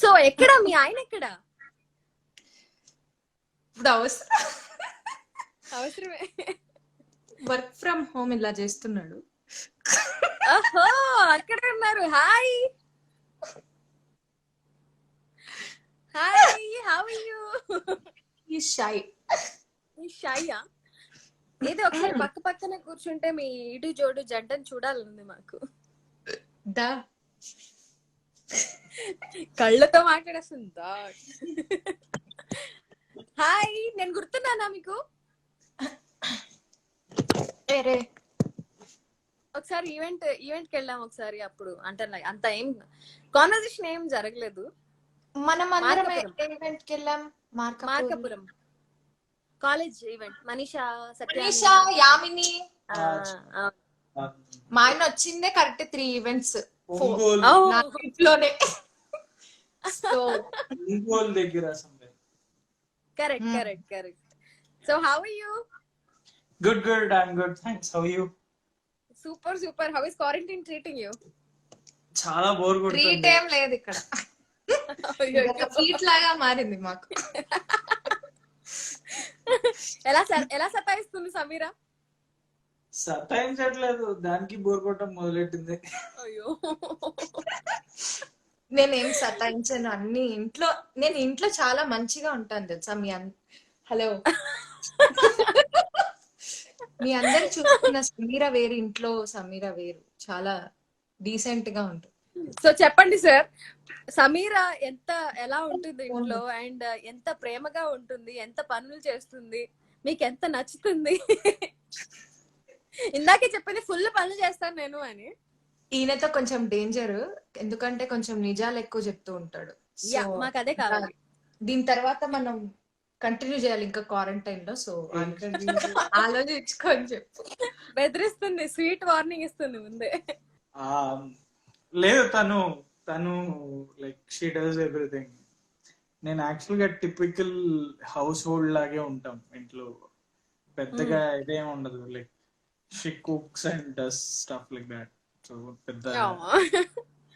So ఎక్కడ మీ ఆయన ఎక్కడ? ఇప్పుడు అవసరమే. వర్క్ ఫ్రమ్ హోమ్ ఇలా చేస్తున్నాడు. ఓహో, అక్కడ ఉన్నారు. Hi hi, how are you? ఈ షై షైయా? ఏదో ఒకసారి పక్క పక్కనే కూర్చుంటే మీ ఇటు జోడు జంటను చూడాలంది మాకు. దా కళ్ళతో మాట్లాడేస్తుందా? హాయ్, నేను గుర్తున్నానా మీకు? ఒకసారి ఈవెంట్కి వెళ్ళాం ఒకసారి. అప్పుడు అంటే అంత ఏం కాన్వర్సేషన్ ఏం జరగలేదు. మనం అందరం ఈవెంట్ కి వెళ్ళాం. Markapuram college event. మనీషా, మనీషా, యామిని. మా ఆయన వచ్చిందే కరెక్ట్ 3 ఈవెంట్స్ ఇంట్లోనే. Correct. So how are you? Good. I'm good. Thanks. How are you? Super. How is quarantine treating you? చాలా బోర్ కొడుతుంది. ట్రీట్ ఏం లేదు ఇక్కడ. ఫీట్ లాగా మారింది మాకు. ఎలా సతాయిస్తుంది సమీరా? సతాయించట్లేదు, దానికి బోర్ కొట్టడం మొదలెట్టింది. అయ్యో, నేనేం సతాయించాను. అన్ని నేను ఇంట్లో చాలా మంచిగా ఉంటాను తెలుసా. హలో, మీ అందరు చూస్తున్న సమీరా వేరు, ఇంట్లో సమీరా వేరు. చాలా డీసెంట్ గా ఉంటుంది. సో చెప్పండి సార్, సమీరా ఎలా ఉంటుంది ఇంట్లో, అండ్ ఎంత ప్రేమగా ఉంటుంది, ఎంత పనులు చేస్తుంది, మీకు ఎంత నచ్చుతుంది? ఇందాకే చెప్పింది ఫుల్ పనులు చేస్తాను నేను అని. ఈయనతో కొంచెం డేంజర్, ఎందుకంటే కొంచెం నిజాలు ఎక్కువ చెప్తూ ఉంటాడు. మాకు అదే కావాలి. దీని తర్వాత మనం కంటిన్యూ చేయాలి ఇంకా క్వారంటైన్ లో. సో ఆలోచించుకొని చెప్పు. బెదిరిస్తుంది, స్వీట్ వార్నింగ్ ఇస్తుంది ముందే. లేదు, తను లైక్ షీ డస్ ఎవ్రీథింగ్. నేను యాక్చువల్ గా టిపికల్ హౌస్ హోల్డ్ లాగే ఉంటాం ఇంట్లో. పెద్దగా ఇదేం ఉండదు. Like she cooks and does stuff like that. So పెద్ద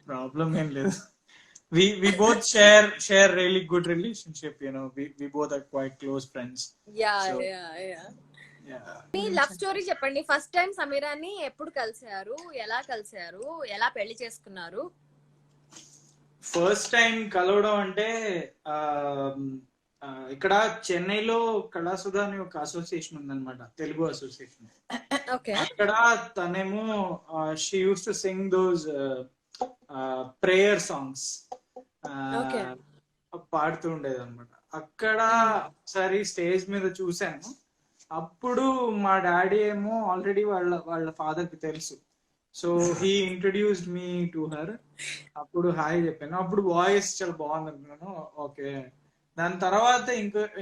ప్రాబ్లం ఏం లేదు. We both share really good relationship, you know. We both are quite close friends. Yeah. Me love story చెప్పండి. ఫస్ట్ టైం సమీరాని ఎప్పుడు కలిసారు, ఎలా కలిసారు, ఎలా పెళ్లి చేసుకున్నారు? ఫస్ట్ టైం కలవడం అంటే ఇక్కడ చెన్నైలో కళాసుధ అని ఒక అసోసియేషన్ ఉందన్నమాట, తెలుగు అసోసియేషన్. అక్కడ తనేమో she use to sing those prayer songs పాడుతూ ఉండేది అనమాట. అక్కడ ఒకసారి స్టేజ్ మీద చూశాను. అప్పుడు మా డాడీ ఏమో ఆల్రెడీ వాళ్ళ ఫాదర్ కి తెలుసు. So he introduced me to her. అప్పుడు హాయ్ చెప్పాను. అప్పుడు వాయిస్ చాలా బాగుంది అనుకున్నాను. ఓకే. దాని తర్వాత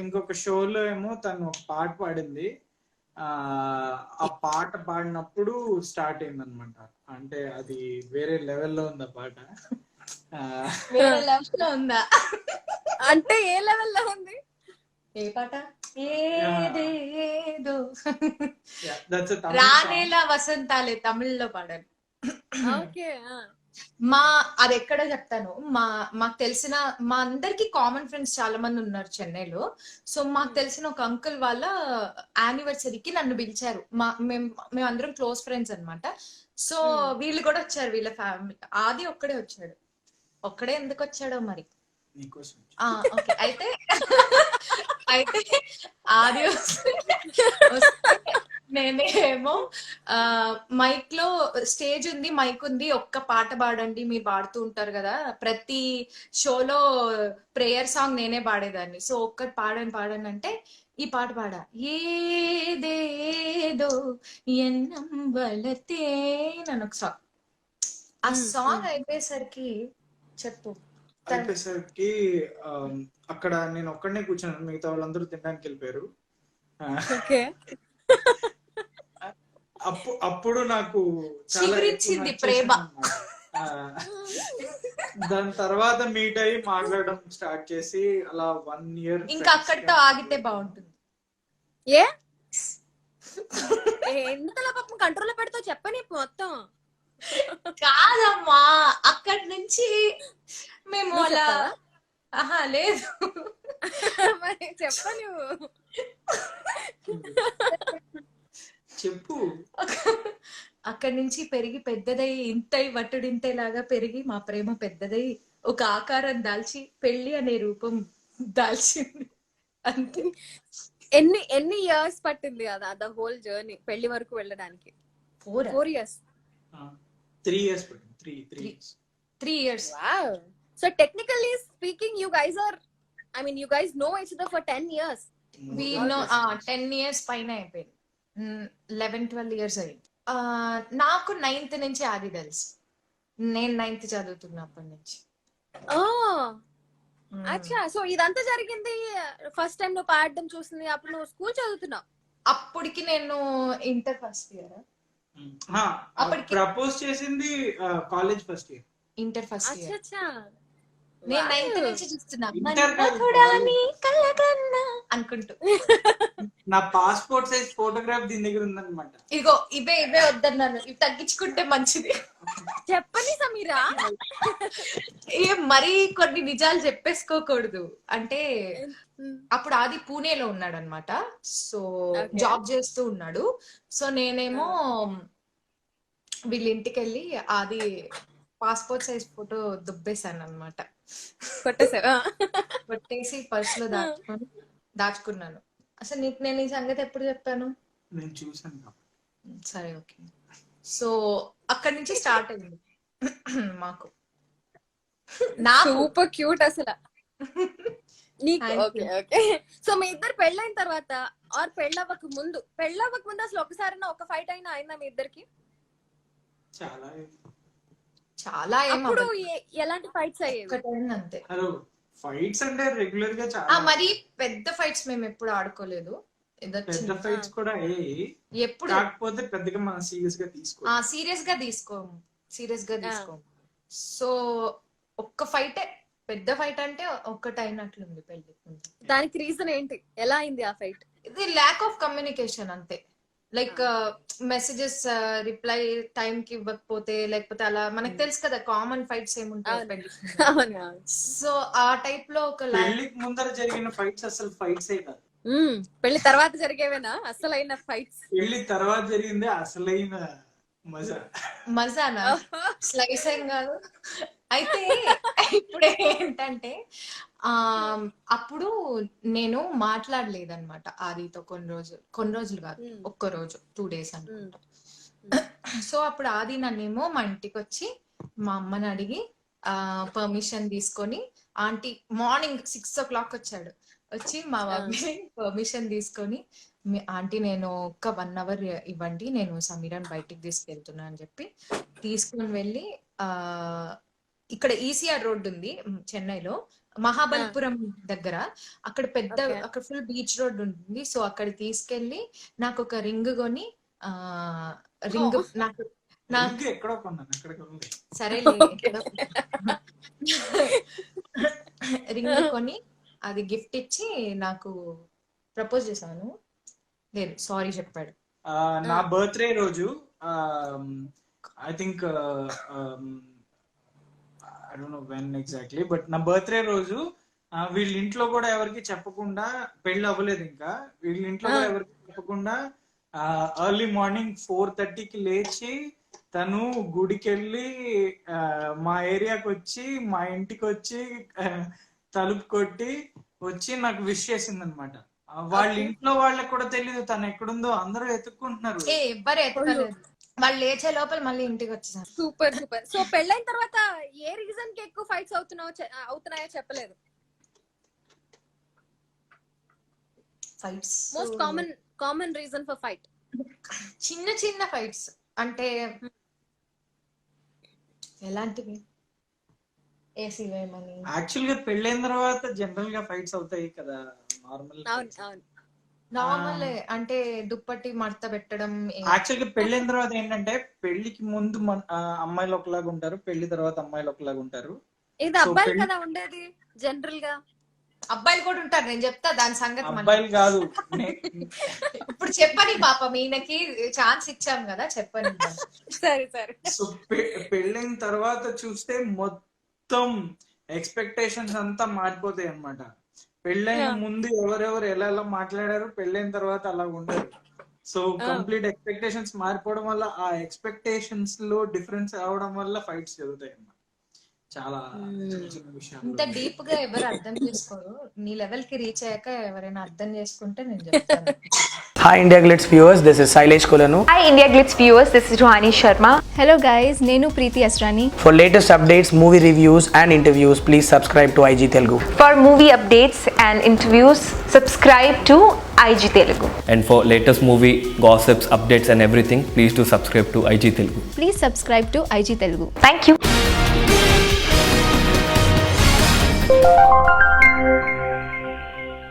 ఇంకొక షోలో ఏమో తను ఒక పాట పాడింది. ఆ పాట పాడినప్పుడు స్టార్ట్ అయింది అనమాట. అంటే అది వేరే లెవెల్లో ఉంది ఆ పాట. వేరే లెవెల్లో ఉందా అంటే ఏ లెవెల్లో ఉంది? ఏ పాట? ఏదేదో రానేలా వసంతాలే తమిళ్లో పాడాను. అది ఎక్కడో చెప్తాను. మాకు తెలిసిన, మా అందరికి కామన్ ఫ్రెండ్స్ చాలా మంది ఉన్నారు చెన్నైలో. సో మాకు తెలిసిన ఒక అంకుల్ వాళ్ళ యానివర్సరీకి నన్ను పిలిచారు. మేము అందరం క్లోజ్ ఫ్రెండ్స్ అన్నమాట. సో వీళ్ళు కూడా వచ్చారు, వీళ్ళ ఫ్యామిలీ. ఆది ఒక్కడే వచ్చాడు. ఒక్కడే ఎందుకు వచ్చాడో మరి. ఓకే, అయితే ఆది నేనేమో మైక్ లో స్టేజ్ ఉంది, మైక్ ఉంది, ఒక్క పాట పాడండి, మీరు పాడుతూ ఉంటారు కదా ప్రతి షోలో, ప్రేయర్ సాంగ్ నేనే పాడేదాన్ని. సో ఒక్కటి పాడండి అంటే ఈ పాట పాడా, ఏదేదో ఎన్నంబలతే అని ఒక సాంగ్. ఆ సాంగ్ అయిపోయేసరికి అయిపోయేసరికి అక్కడ నేను ఒక్కడనే కూర్చున్నాను, మిగతా వాళ్ళందరూ తినడానికి వెళ్ళిపోయారు. అప్పుడు నాకు చిగురించింది ప్రేమ. దాని తర్వాత మీట్ అయ్యి మాట్లాడడం స్టార్ట్ చేసి అలా 1 year. ఇంకా అక్కడితో ఆగితే బాగుంటుంది. ఎంతలా పాపం కంట్రోల్ పెడతావు చెప్పని మొత్తం. కాదమ్మా, అక్కడి నుంచి మేము నువ్వు అలా చెప్తావా? ఆహా లేదు. మరి చెప్ప నువ్వు. చెప్పు. అక్కడి నుంచి పెరిగి పెద్దదై ఇంతై వట్టుడింతేలాగా పెరిగి మా ప్రేమ పెద్దదై ఒక ఆకారం దాల్చి పెళ్లి అనే రూపం దాల్చింది. అంతే. ఎన్ని ఎన్ని ఇయర్స్ పట్టింది కదా ద హోల్ జర్నీ పెళ్లి వరకు వెళ్ళడానికి? 4 years. 3 years పట్టింది. 3 years. 3 years. Wow. So technically speaking, you guys are, I mean, you guys know each other for 10 years. We know 10 years పైన అయిపోయింది. 11-12 years అయింది. నాకు 9th నుంచి ఆది తెలుసు. నేను 9th చదువుతున్నప్పటి నుంచి. అచ్చా, సో ఇదంతా జరిగింది ఫస్ట్ టైం నువ్వు పాడడం చూసింది అప్పుడు నువ్వు స్కూల్ చదువుతున్నావు? అప్పటికి నేను ఇంటర్ ఫస్ట్ ఇయర్. అప్పటికి ప్రపోజ్ చేసింది college first year. Inter first year. అచ్చా, నేను 9th నుంచి చూస్తున్నా అనుకుంటూ. నా పాస్పోర్ట్ సైజ్ ఫోటోగ్రాఫ్ దీని దగ్గర ఉందన్నమాట. ఇదిగో ఇవే వద్దన్నాను, ఇవి తగ్గించుకుంటే మంచిది. చెప్పని సమీరా. మరీ కొన్ని నిజాలు చెప్పేసుకోకూడదు. అంటే అప్పుడు ఆది పూణేలో ఉన్నాడు అనమాట. సో జాబ్ చేస్తూ ఉన్నాడు. సో నేనేమో వీళ్ళ ఇంటికి వెళ్ళి ఆది పాస్పోర్ట్ సైజ్ ఫోటో దుబ్బేశాను అనమాట. కొట్టేసి పర్స్ లో దాచుకున్నాను. అసలు నీకు నేను ఈ సంగతి ఎప్పుడు చెప్పాను? నేను చూసాను. సరే, ఓకే. సో అక్కడి నుంచి స్టార్ట్ అయింది మాకు. సూపర్ క్యూట్ అసలు నీకు. Okay okay. సో మీ ఇద్దరు పెళ్ళైన తర్వాత ఆర్ పెళ్ళవ్వక ముందు అసలు ఒకసారి ఒక ఫైట్ అయినా అయిందా మీ ఇద్దరికి? చాలా అప్పుడు ఎలాంటి ఫైట్స్ అయ్యేవి? అంతే. ఫైట్స్ అంటే రెగ్యులర్ గా చాలా. మరి పెద్ద ఫైట్స్ మేము ఎప్పుడు ఆడుకోలేదు. పెద్ద ఫైట్స్ కూడా ఎప్పుడు, కాకపోతే పెద్దగా మనం సీరియస్ గా తీసుకోము. సో ఒక్క ఫైటే పెద్ద ఫైట్ అంటే ఒక్కటి అయినట్లుంది పెళ్లి. దానికి రీజన్ ఏంటి? ఎలా అయింది ఆ ఫైట్? ఇది ల్యాక్ ఆఫ్ కమ్యూనికేషన్ అంతే. లైక్ మెసేజెస్ రిప్లై టైం కి ఇవ్వకపోతే, లేకపోతే అలా మనకు తెలుసు కదా కామన్ ఫైట్స్ ఏముంటాయి. సో ఆ టైప్ లో ఒక పెళ్లికి ముందర జరిగిన ఫైట్స్ అసలు ఫైట్స్ కాదు. పెళ్లి తర్వాత జరిగేవేనా అసలైన ఫైట్స్? పెళ్లి తర్వాత జరిగిందే అసలైన మజానా, స్లైస్ ఏం కాదు. అయితే ఇప్పుడు ఏంటంటే అప్పుడు నేను మాట్లాడలేదన్నమాట ఆదితో కొన్ని రోజులు కాదు, ఒక్క రోజు 2 days అనుకుంటా. సో అప్పుడు ఆది నన్నేమో మా ఇంటికి వచ్చి మా అమ్మని అడిగి పర్మిషన్ తీసుకొని, ఆంటీ మార్నింగ్ 6 o'clock వచ్చాడు. వచ్చి మా మమ్మీ పర్మిషన్ తీసుకొని, ఆంటీ నేను ఒక్క 1 hour ఇవ్వండి, నేను సమీరాని బయటికి తీసుకెళ్తున్నా అని చెప్పి తీసుకుని వెళ్ళి ఇక్కడ ఈసీఆర్ రోడ్ ఉంది చెన్నైలో, మహాబలిపురం దగ్గర. అక్కడ అక్కడ ఫుల్ బీచ్ రోడ్ ఉంటుంది. సో అక్కడ తీసుకెళ్లి నాకు ఒక రింగ్ కొని, రింగ్ నాకు ఎక్కడో కొన్నాను, సరే రింగ్ కొని అది గిఫ్ట్ ఇచ్చి నాకు ప్రపోజ్ చేశాను. లేదు, సారీ చెప్పాడు. నా బర్త్డే రోజు I think I don't know when exactly, but నా బర్త్డే రోజు వీళ్ళ ఇంట్లో కూడా ఎవరికి చెప్పకుండా, పెళ్లి అవ్వలేదు ఇంకా, వీళ్ళ ఇంట్లో కూడా ఎవరికి చెప్పకుండా ఎర్లీ మార్నింగ్ 4:30కి లేచి తను గుడికి వెళ్ళి మా ఏరియాకి వచ్చి మా ఇంటికి వచ్చి తలుపు కొట్టి వచ్చి నాకు విష్ చేసింది అనమాట. వాళ్ళ ఇంట్లో వాళ్ళకి కూడా తెలీదు తను ఎక్కడుందో, అందరూ ఎత్తుక్కుంటున్నారు. ఎవ్వరు ఎత్తుకోలేదు. వాళ్ళు లేచే లోపల మళ్ళీ ఇంటికి వచ్చేసారు. Super super. సో పెళ్ళైన తర్వాత ఏ రీజన్ కి ఎక్కువ ఫైట్స్ అవుతున్నాయో చెప్పలేదు. Fights most common reason for fight. చిన్న చిన్న ఫైట్స్ అంటే ఎలాంటివి? ఏసీ వేయమని. యాక్చువల్ గా పెళ్ళైన తర్వాత జనరల్ గా ఫైట్స్ అవుతాయి కదా, నార్మల్. అంటే దుప్పటి మడత పెట్టడం. యాక్చువల్ గా పెళ్ళైన తర్వాత ఏంటంటే, పెళ్లికి ముందు అమ్మాయిలు ఒకలాగా ఉంటారు, పెళ్లి తర్వాత అమ్మాయిలు ఒకలాగా ఉంటారు. ఇది అబ్బాయిలు కదా ఉండేది జనరల్ గా. అబ్బాయిలు కూడా ఉంటారు, నేను చెప్తా దాని సంగతి మనకి. అబ్బాయిలు కాదు ఇప్పుడు చెప్పని పాపం ఈయనకి ఛాన్స్ ఇచ్చాం కదా, చెప్పని. సరే సరే. సో పెళ్ళైన తర్వాత చూస్తే మొత్తం ఎక్స్పెక్టేషన్స్ అంతా మారిపోతాయి అన్నమాట. పెళ్ళైన ముందు ఎవరెవరు ఎలా ఎలా మాట్లాడారు, పెళ్ళైన తర్వాత అలా ఉండదు. సో కంప్లీట్ ఎక్స్పెక్టేషన్స్ మారిపోవడం వల్ల ఆ ఎక్స్పెక్టేషన్స్ లో డిఫరెన్స్ అవడం వల్ల ఫైట్స్ జరుగుతాయి అన్నమాట. చాలా చిన్న చిన్న విషయాలు. ఇంత డీప్ గా ఎవరు అర్థం చేసుకోరు, నీ లెవెల్ కి రీచ్ అయ్యాక ఎవరైనా అర్థం చేసుకుంటే నేను చెప్తాను. Hi India Glitz viewers, this is Sailesh Kolanu. Hi India Glitz viewers, this is Ruhani Sharma. Hello guys, Nenu Preeti Asrani. For latest updates, movie reviews and interviews, please subscribe to IG Telugu. For movie updates and interviews, subscribe to IG Telugu. And for latest movie gossips, updates and everything, please do subscribe to IG Telugu. Please subscribe to IG Telugu. Thank you.